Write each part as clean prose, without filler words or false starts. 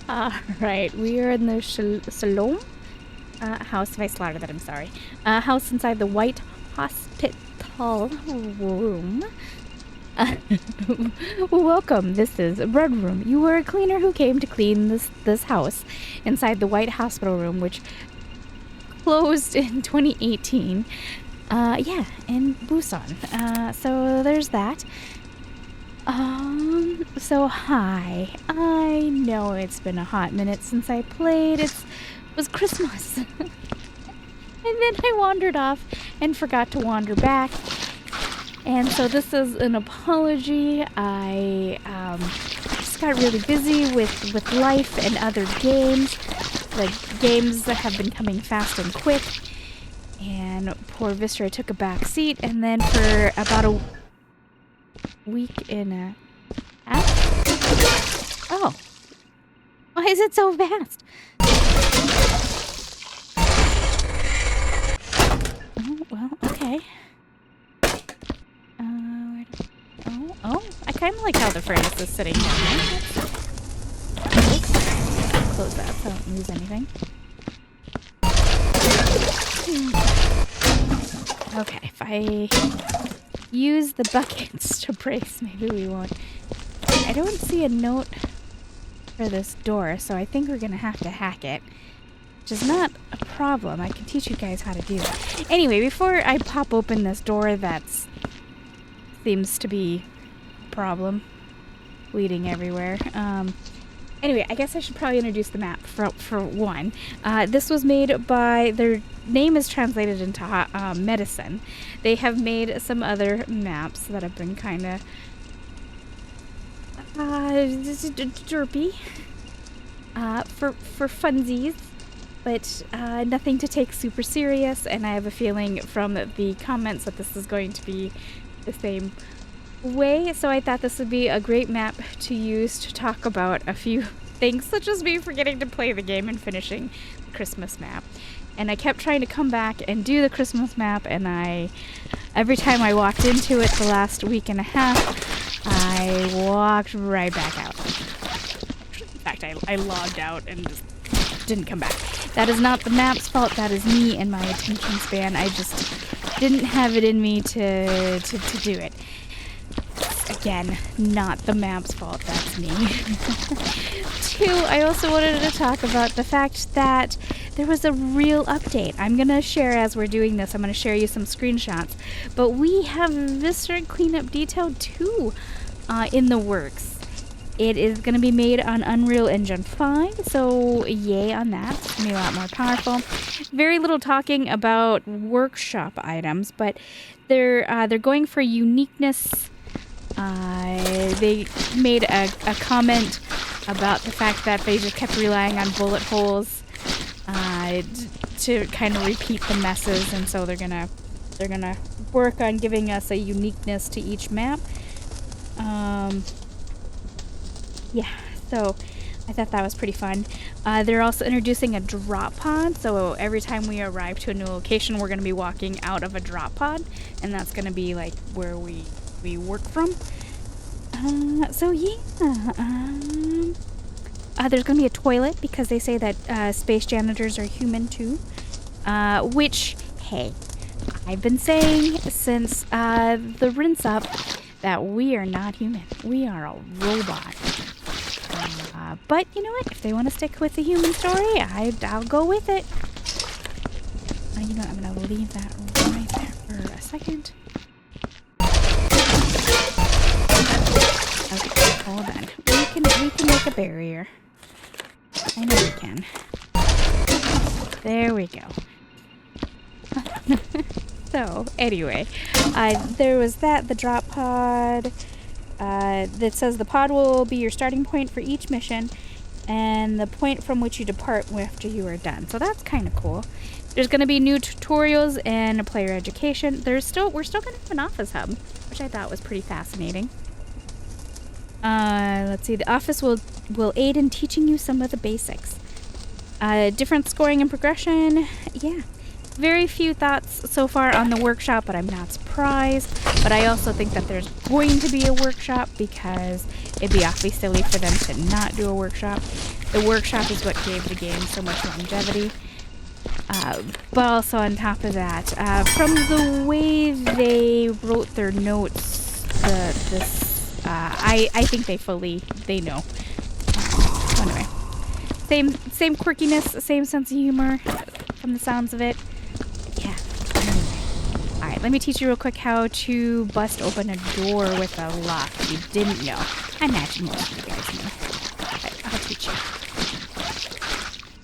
Alright, we are in the Salome house. If I slaughtered that, I'm sorry. House inside the White Hospital room. Welcome, this is Redroom. You were a cleaner who came to clean this house inside the White Hospital room, which closed in 2018. Yeah, in Busan. So there's that. So hi. I know it's been a hot minute since I played. It was Christmas. And then I wandered off and forgot to wander back. And so this is an apology. I just got really busy with life and other games. The games that have been coming fast and quick. And poor Viscera took a back seat, and then for about a week and a half? Oh. Why is it so fast? Oh, well, okay. Oh, I kind of like how the furnace is sitting down there. Close that so I don't lose anything. Okay, if I use the buckets to brace, maybe we won't. I don't see a note for this door, so I think we're gonna have to hack it. Which is not a problem. I can teach you guys how to do that. Anyway, before I pop open this door that seems to be a problem, bleeding everywhere. Anyway, I guess I should probably introduce the map for one. This was made by, their name is translated into medicine. They have made some other maps that have been kind of derpy for funsies, but nothing to take super serious. And I have a feeling from the comments that this is going to be the same way, so I thought this would be a great map to use to talk about a few things, such as me forgetting to play the game and finishing the Christmas map. And I kept trying to come back and do the Christmas map, and every time I walked into it the last week and a half, I walked right back out. In fact, I logged out and just didn't come back. That is not the map's fault, that is me and my attention span. I just didn't have it in me to do it. Again, not the map's fault, that's me. Two, I also wanted to talk about the fact that there was a real update. I'm going to share, as we're doing this, I'm going to share you some screenshots. But we have Viscera Cleanup Detail 2 in the works. It is going to be made on Unreal Engine 5, so yay on that. It's going to be a lot more powerful. Very little talking about workshop items, but they're going for uniqueness. They made a comment about the fact that they just kept relying on bullet holes to kind of repeat the messes, and so they're gonna work on giving us a uniqueness to each map. Yeah, so I thought that was pretty fun. They're also introducing a drop pod, so every time we arrive to a new location, we're gonna be walking out of a drop pod, and that's gonna be like where we work from. So yeah, there's gonna be a toilet because they say that space janitors are human too. Which, hey, I've been saying since the rinse up that we are not human. We are a robot. But you know what? If they want to stick with the human story, I'll go with it. You know what? I'm gonna leave that right there for a second. Okay, hold on. We can make a barrier. I know we can. There we go. So, anyway, there was the drop pod. That says the pod will be your starting point for each mission, and the point from which you depart after you are done. So that's kind of cool. There's going to be new tutorials and player education. We're still going to have an office hub, which I thought was pretty fascinating. Let's see. The office will aid in teaching you some of the basics. Different scoring and progression. Yeah. Very few thoughts so far on the workshop, but I'm not surprised. But I also think that there's going to be a workshop because it'd be awfully silly for them to not do a workshop. The workshop is what gave the game so much longevity. But also on top of that, from the way they wrote their notes, I think they know. Anyway, same quirkiness, same sense of humor from the sounds of it. Yeah. Anyway. Alright, let me teach you real quick how to bust open a door with a lock you didn't know. I imagine most of you guys know. But I'll teach you.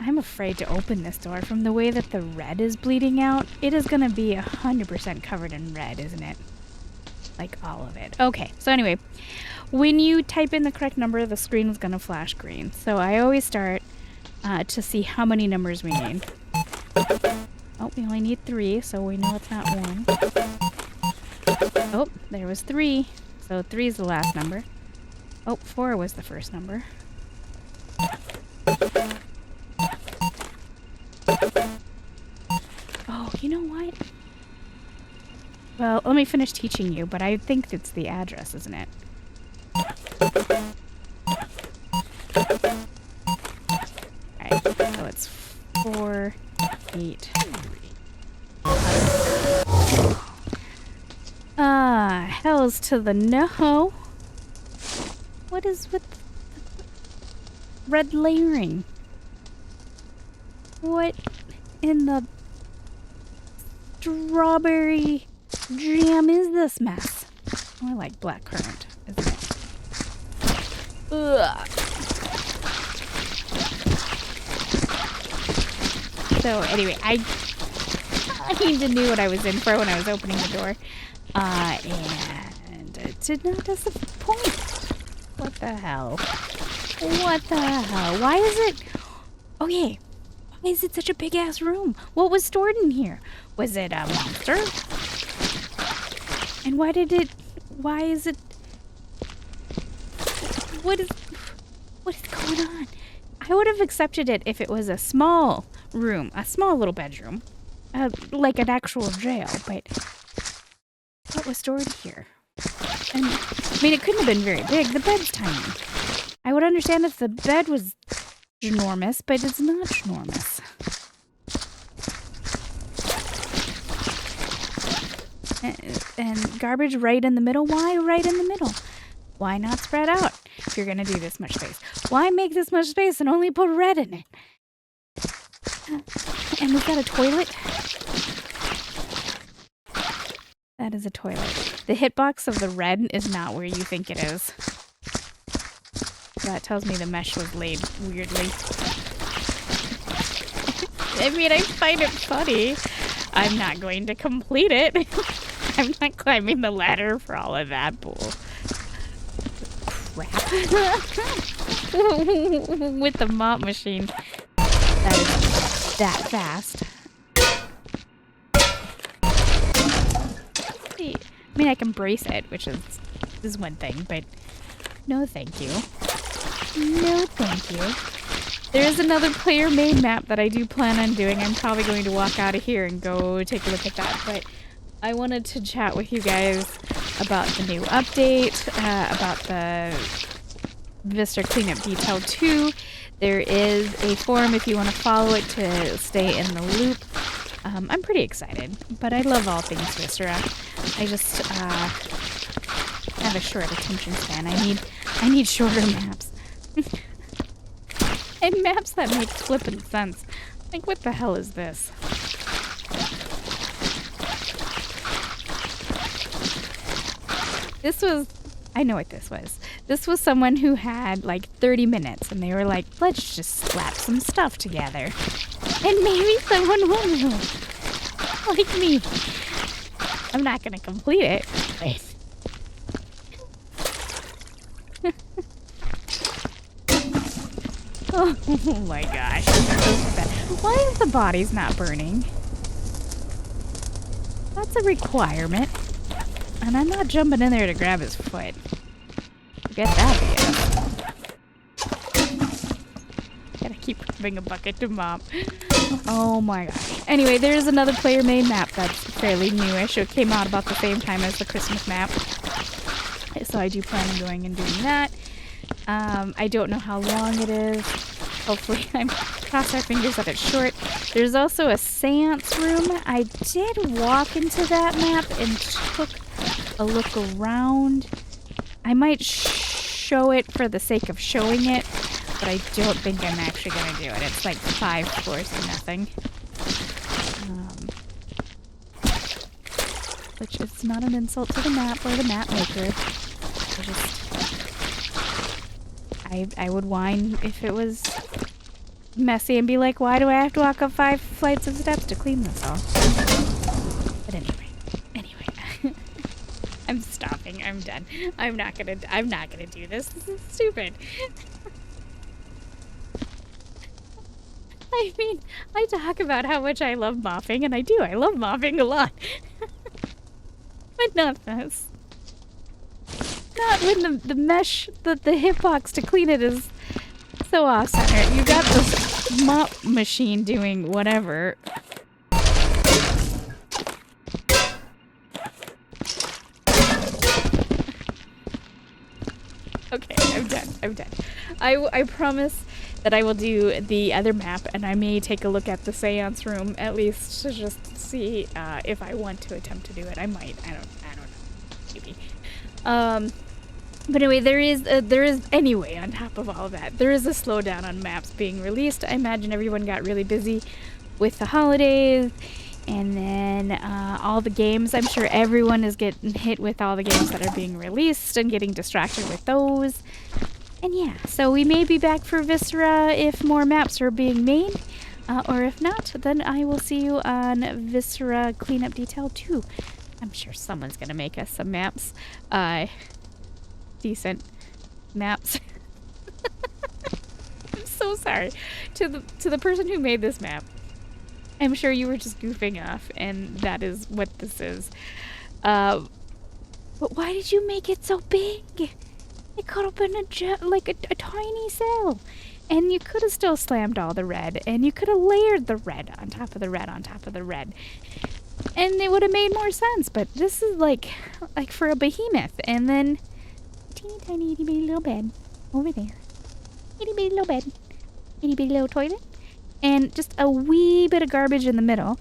I'm afraid to open this door. From the way that the red is bleeding out, it is going to be 100% covered in red, isn't it? Like all of it. Okay, so anyway, when you type in the correct number, the screen is going to flash green. So I always start to see how many numbers we need. Oh, we only need 3, so we know it's not 1. Oh, there was 3. So 3 is the last number. Oh, 4 was the first number. Oh, you know what? Well, let me finish teaching you, but I think it's the address, isn't it? Alright, so it's 483. Hells to the no. What is with red layering? What in the strawberry jam is this mess? More like black currant, isn't it? Ugh. So anyway, I kind of knew what I was in for when I was opening the door. And it did not disappoint. What the hell? What the hell? Why is it... Okay. Why is it such a big-ass room? What was stored in here? Was it a monster? And why is it... What is going on? I would have accepted it if it was a small room. A small little bedroom. Like an actual jail, but... What was stored here? And, I mean, it couldn't have been very big. The bed's tiny. I would understand if the bed was ginormous, but it's not ginormous. And garbage right in the middle? Why right in the middle? Why not spread out if you're going to do this much space? Why make this much space and only put red in it? And we've got a toilet? That is a toilet. The hitbox of the red is not where you think it is. That tells me the mesh was laid weirdly. I mean, I find it funny. I'm not going to complete it. I'm not climbing the ladder for all of that bull. Crap. With the mop machine. That is that fast. I mean, I can brace it, which is one thing, but no thank you. No thank you. There is another player-made map that I do plan on doing. I'm probably going to walk out of here and go take a look at that, but I wanted to chat with you guys about the new update, about the Viscera Cleanup Detail 2. There is a forum if you want to follow it to stay in the loop. I'm pretty excited, but I love all things Viscera. I just have a short attention span. I need shorter maps. And maps that make flippin' sense. Like, what the hell is this? This was... I know what this was. This was someone who had, like, 30 minutes, and they were like, let's just slap some stuff together. And maybe someone will. Like me. I'm not gonna complete it. Wait. Oh my gosh. Why is the bodies not burning? That's a requirement. And I'm not jumping in there to grab his foot. Forget that, BS. Gotta keep grabbing a bucket to mop. Oh my gosh. Anyway, there's another player-made map that's fairly newish. It came out about the same time as the Christmas map. So I do plan on going and doing that. I don't know how long it is. Hopefully, I'm cross our fingers that it's short. There's also a seance room. I did walk into that map and took a look around. I might show it for the sake of showing it, but I don't think I'm actually going to do it. It's like 5 floors to nothing. Which is not an insult to the map or the map maker. I would whine if it was messy and be like, why do I have to walk up 5 flights of steps to clean this all? But anyway. I'm stopping. I'm done. I'm not gonna do this. This is stupid. I mean, I talk about how much I love mopping, and I do. I love mopping a lot. But not this. Not when the mesh, the hitbox to clean it is so off-center. You got this mop machine doing whatever. Okay, I'm done. I promise that I will do the other map, and I may take a look at the seance room at least to just see if I want to attempt to do it. I might. I don't know. Maybe. But anyway, there is anyway, on top of all that, there is a slowdown on maps being released. I imagine everyone got really busy with the holidays, and then all the games. I'm sure everyone is getting hit with all the games that are being released and getting distracted with those. And yeah, so we may be back for Viscera if more maps are being made. Or if not, then I will see you on Viscera Cleanup Detail 2. I'm sure someone's gonna make us some maps. Decent maps. I'm so sorry to the person who made this map. I'm sure you were just goofing off, and that is what this is. But why did you make it so big? It could have been a tiny cell. And you could have still slammed all the red, and you could have layered the red on top of the red on top of the red. And it would have made more sense, but this is like for a behemoth, and then teeny tiny itty bitty little bed over there. Itty bitty little bed. Itty bitty little toilet. And just a wee bit of garbage in the middle.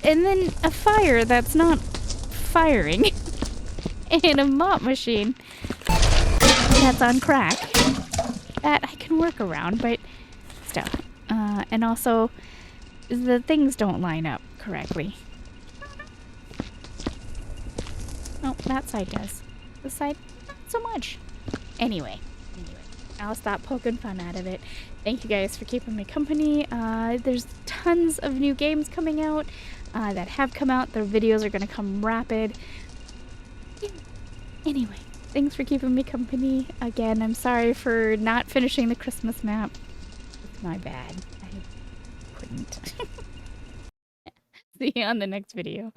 And then a fire that's not firing. And a mop machine that's on crack. That I can work around, but still. And also, the things don't line up correctly. Oh, that side does. This side, not so much. Anyway, I'll stop poking fun out of it. Thank you guys for keeping me company. There's tons of new games coming out that have come out. Their videos are going to come rapid. Anyway, thanks for keeping me company. Again, I'm sorry for not finishing the Christmas map. It's my bad. I couldn't. See you on the next video.